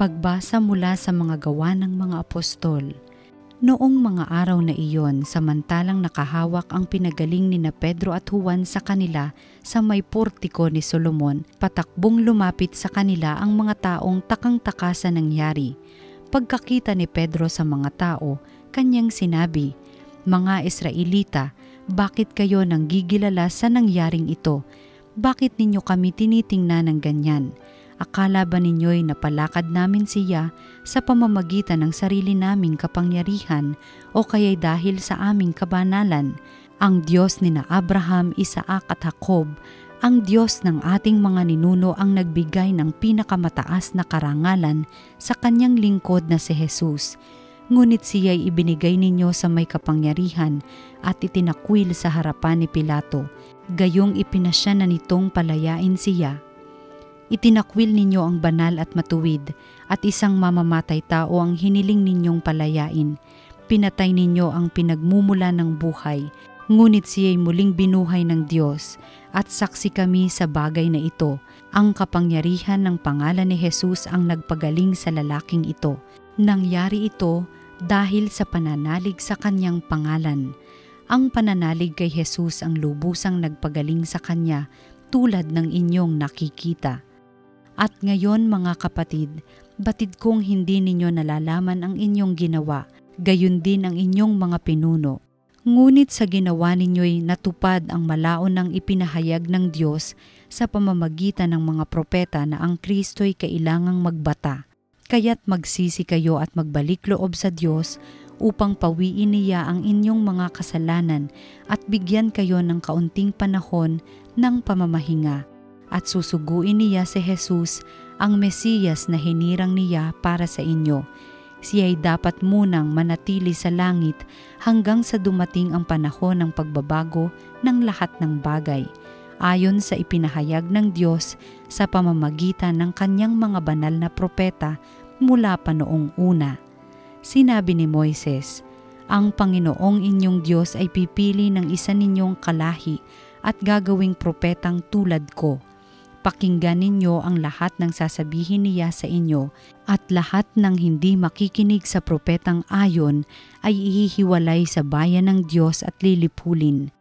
Pagbasa mula sa mga gawa ng mga apostol. Noong mga araw na iyon, samantalang nakahawak ang pinagaling ni na Pedro at Juan sa kanila sa may portiko ni Solomon, patakbong lumapit sa kanila ang mga taong takang-taka sa nangyari. Pagkakita ni Pedro sa mga tao, kanyang sinabi, "Mga Israelita, bakit kayo nanggigilala sa nangyaring ito? Bakit ninyo kami tinitingnan ng ganyan? Akala ba ninyo'y napalakad namin siya sa pamamagitan ng sarili naming kapangyarihan o kaya'y dahil sa aming kabanalan? Ang Diyos ni na Abraham, Isaac at Jacob, ang Diyos ng ating mga ninuno ang nagbigay ng pinakamataas na karangalan sa kanyang lingkod na si Jesus. Ngunit siya'y ibinigay ninyo sa may kapangyarihan at itinakwil sa harapan ni Pilato. Gayong ipinasya na nitong palayain siya. Itinakwil ninyo ang banal at matuwid, at isang mamamatay tao ang hiniling ninyong palayain. Pinatay ninyo ang pinagmumula ng buhay, ngunit siya'y muling binuhay ng Diyos, at saksi kami sa bagay na ito. Ang kapangyarihan ng pangalan ni Jesus ang nagpagaling sa lalaking ito. Nangyari ito dahil sa pananalig sa kanyang pangalan. Ang pananalig kay Jesus ang lubusang nagpagaling sa kanya, tulad ng inyong nakikita. At ngayon mga kapatid, batid kong hindi ninyo nalalaman ang inyong ginawa, gayon din ang inyong mga pinuno. Ngunit sa ginawa ninyo'y natupad ang malaon ng ipinahayag ng Diyos sa pamamagitan ng mga propeta na ang Kristo'y kailangang magbata. Kaya't magsisi kayo at magbalik loob sa Diyos upang pawiin niya ang inyong mga kasalanan at bigyan kayo ng kaunting panahon ng pamamahinga. At susuguin niya si Jesus, ang Mesiyas na hinirang niya para sa inyo. Siya'y dapat munang manatili sa langit hanggang sa dumating ang panahon ng pagbabago ng lahat ng bagay, ayon sa ipinahayag ng Diyos sa pamamagitan ng kanyang mga banal na propeta mula pa noong una. Sinabi ni Moises, "Ang Panginoong inyong Diyos ay pipili ng isa ninyong kalahi at gagawing propetang tulad ko. Pakinggan ninyo ang lahat ng sasabihin niya sa inyo, at lahat ng hindi makikinig sa propetang ayon ay ihihiwalay sa bayan ng Diyos at lilipulin."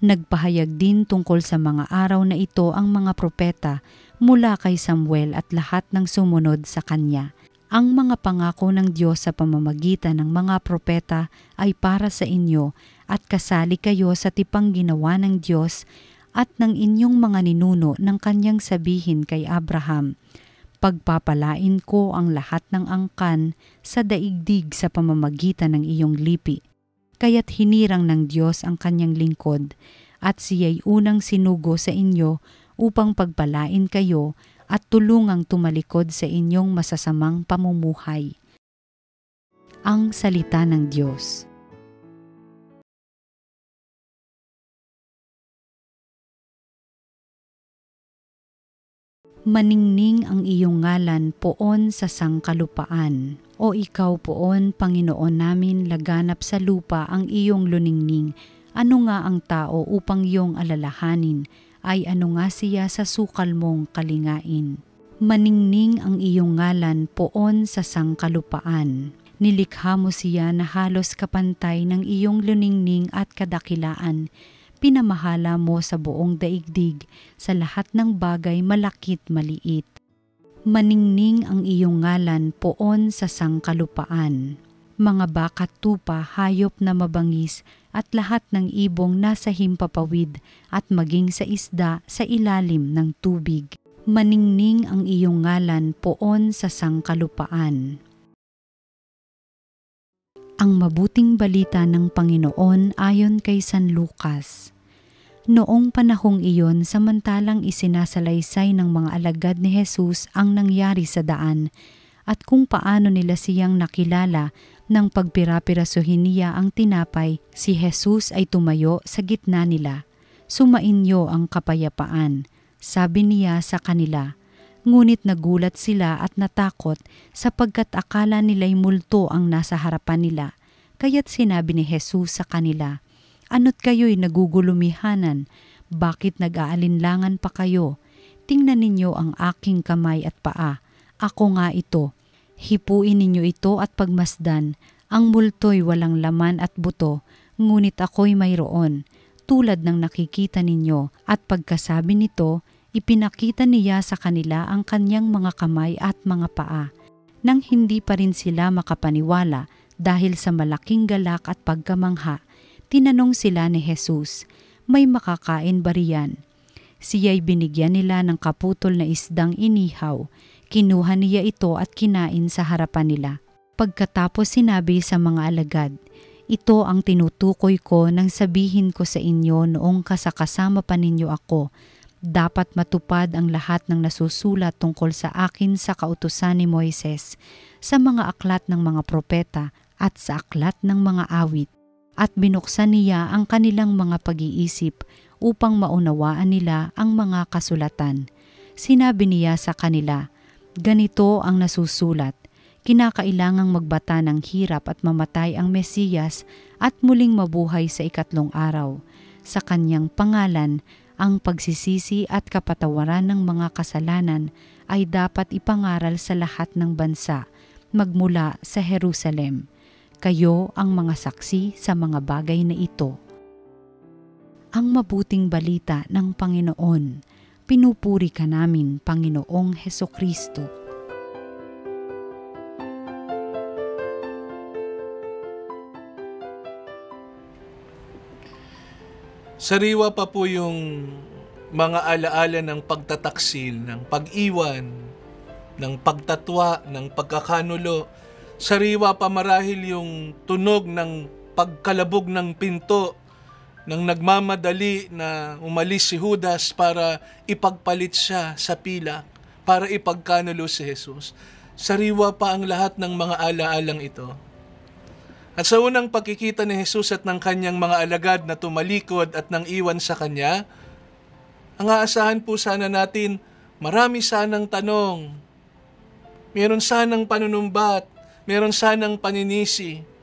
Nagpahayag din tungkol sa mga araw na ito ang mga propeta mula kay Samuel at lahat ng sumunod sa kanya. Ang mga pangako ng Diyos sa pamamagitan ng mga propeta ay para sa inyo, at kasali kayo sa tipang ginawa ng Diyos at ng inyong mga ninuno ng kanyang sabihin kay Abraham, "Pagpapalain ko ang lahat ng angkan sa daigdig sa pamamagitan ng iyong lipi." Kaya't hinirang ng Diyos ang kanyang lingkod, at siya'y unang sinugo sa inyo upang pagpalain kayo at tulungang tumalikod sa inyong masasamang pamumuhay. Ang salita ng Diyos. Maningning ang iyong ngalan poon sa sangkalupaan. O ikaw poon, Panginoon namin, laganap sa lupa ang iyong luningning. Ano nga ang tao upang iyong alalahanin, ay ano nga siya sa sukal mong kalingain. Maningning ang iyong ngalan poon sa sangkalupaan. Nilikha mo siya na halos kapantay ng iyong luningning at kadakilaan. Pinamahala mo sa buong daigdig, sa lahat ng bagay malakit maliit. Maningning ang iyong ngalan poon sa sangkalupaan. Mga bakat tupa, hayop na mabangis, at lahat ng ibong nasa himpapawid, at maging sa isda sa ilalim ng tubig. Maningning ang iyong ngalan poon sa sangkalupaan. Ang mabuting balita ng Panginoon ayon kay San Lucas. Noong panahong iyon, samantalang isinasalaysay ng mga alagad ni Jesus ang nangyari sa daan, at kung paano nila siyang nakilala nang pagpira-pirasuhin niya ang tinapay, si Jesus ay tumayo sa gitna nila. "Sumainyo ang kapayapaan," sabi niya sa kanila. Ngunit nagulat sila at natakot sapagkat akala nila'y multo ang nasa harapan nila. Kaya't sinabi ni Jesus sa kanila, "Ano't kayo'y nagugulumihanan? Bakit nag-aalinlangan pa kayo? Tingnan ninyo ang aking kamay at paa. Ako nga ito. Hipuin ninyo ito at pagmasdan, ang multo'y walang laman at buto, ngunit ako'y mayroon, tulad ng nakikita ninyo. At pagkasabi nito, ipinakita niya sa kanila ang kanyang mga kamay at mga paa. Nang hindi pa rin sila makapaniwala dahil sa malaking galak at pagkamangha, tinanong sila ni Jesus, "May makakain ba riyan?" Siya'y binigyan nila ng kaputol na isdang inihaw. Kinuha niya ito at kinain sa harapan nila. Pagkatapos sinabi sa mga alagad, "Ito ang tinutukoy ko nang sabihin ko sa inyo noong kasakasama pa ninyo ako. Dapat matupad ang lahat ng nasusulat tungkol sa akin sa kautusan ni Moises, sa mga aklat ng mga propeta at sa aklat ng mga awit." At binuksan niya ang kanilang mga pag-iisip upang maunawaan nila ang mga kasulatan. Sinabi niya sa kanila, "Ganito ang nasusulat, kinakailangang magbata ng hirap at mamatay ang Mesiyas at muling mabuhay sa ikatlong araw. Sa kanyang pangalan, ang pagsisisi at kapatawaran ng mga kasalanan ay dapat ipangaral sa lahat ng bansa, magmula sa Jerusalem. Kayo ang mga saksi sa mga bagay na ito." Ang mabuting balita ng Panginoon. Pinupuri ka namin, Panginoong Hesukristo. Sariwa pa po yung mga alaala ng pagtataksil, ng pag-iwan, ng pagtatwa, ng pagkakanulo. Sariwa pa marahil yung tunog ng pagkalabog ng pinto nang nagmamadali na umalis si Judas para ipagpalit siya sa pilak, para ipagkanulo si Jesus. Sariwa pa ang lahat ng mga alaalang ito. At sa unang pagkikita ni Jesus at ng kanyang mga alagad na tumalikod at nang iwan sa kanya, ang aasahan po sana natin, marami sanang tanong, meron sanang panunumbat, meron sanang paninisi.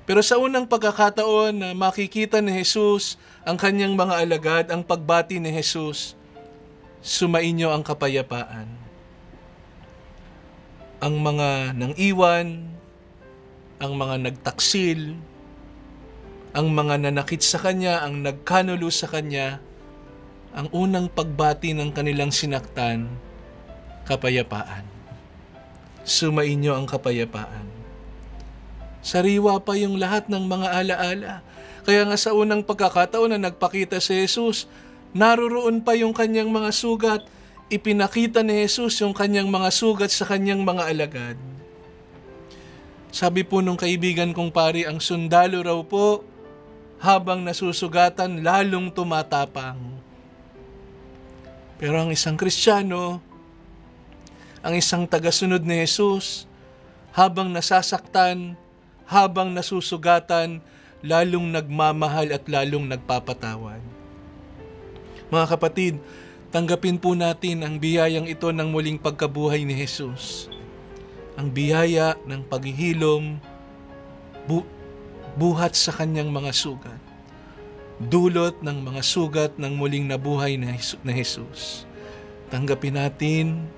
Pero sa unang pagkakataon na makikita ni Jesus ang kanyang mga alagad, ang pagbati ni Jesus, sumainyo ang kapayapaan. Ang mga nang-iwan, ang mga nagtaksil, ang mga nanakit sa kanya, ang nagkanulo sa kanya, ang unang pagbati ng kanilang sinaktan, kapayapaan. Sumainyo ang kapayapaan. Sariwa pa yung lahat ng mga alaala. Kaya nga sa unang pagkakataon na nagpakita si Jesus, naroroon pa yung kanyang mga sugat. Ipinakita ni Jesus yung kanyang mga sugat sa kanyang mga alagad. Sabi po nung kaibigan kong pari, ang sundalo raw po, habang nasusugatan, lalong tumatapang. Pero ang isang Kristiyano, ang isang tagasunod ni Jesus, habang nasasaktan, habang nasusugatan, lalong nagmamahal at lalong nagpapatawad. Mga kapatid, tanggapin po natin ang biyayang ito ng muling pagkabuhay ni Jesus. Ang biyaya ng paghihilom, buhat sa kanyang mga sugat. Dulot ng mga sugat ng muling nabuhay na Jesus. Tanggapin natin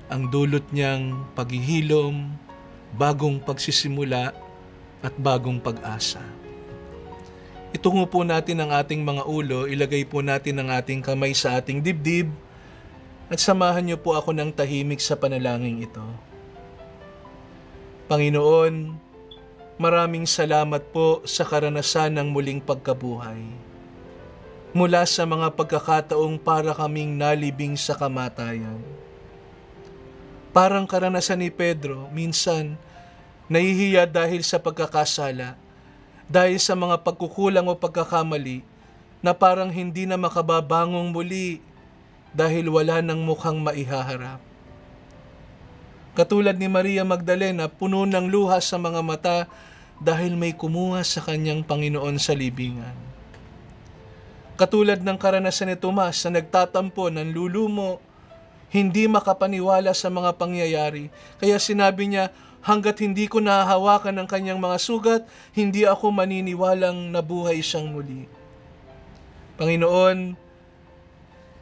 ang dulot niyang paghihilom, bagong pagsisimula, at bagong pag-asa. Itungo po natin ang ating mga ulo, ilagay po natin ang ating kamay sa ating dibdib, at samahan niyo po ako ng tahimik sa panalangin ito. Panginoon, maraming salamat po sa karanasan ng muling pagkabuhay. Mula sa mga pagkakataong para kaming nalibing sa kamatayan. Parang karanasan ni Pedro, minsan nahihiya dahil sa pagkakasala, dahil sa mga pagkukulang o pagkakamali na parang hindi na makababangong muli dahil wala nang mukhang maihaharap. Katulad ni Maria Magdalena, puno ng luha sa mga mata dahil may kumuha sa kanyang Panginoon sa libingan. Katulad ng karanasan ni Tomas na nagtatampo, nanlulumo, hindi makapaniwala sa mga pangyayari. Kaya sinabi niya, hanggat hindi ko nahahawakan ang kanyang mga sugat, hindi ako maniniwalang nabuhay siyang muli. Panginoon,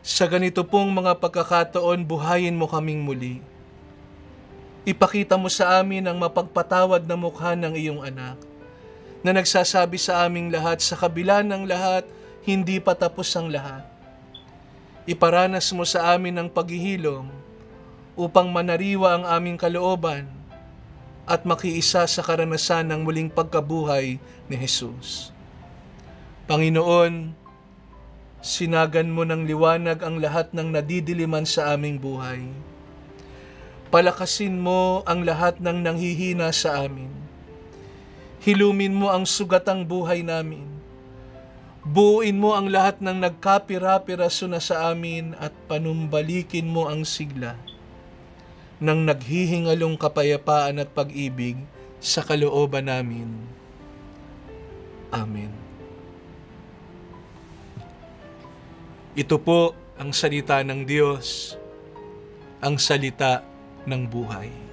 sa ganito pong mga pagkakataon, buhayin mo kaming muli. Ipakita mo sa amin ang mapagpatawad na mukha ng iyong anak, na nagsasabi sa aming lahat, sa kabila ng lahat, hindi pa tapos ang lahat. Iparanas mo sa amin ang paghihilom upang manariwa ang aming kalooban at makiisa sa karanasan ng muling pagkabuhay ni Jesus. Panginoon, sinagan mo ng liwanag ang lahat ng nadidiliman sa aming buhay. Palakasin mo ang lahat ng nanghihina sa amin. Hilumin mo ang sugatang buhay namin. Buuin mo ang lahat ng nagkapira-piraso na sa amin at panumbalikin mo ang sigla ng naghihingalong kapayapaan at pag-ibig sa kalooban namin. Amen. Ito po ang salita ng Diyos, ang salita ng buhay.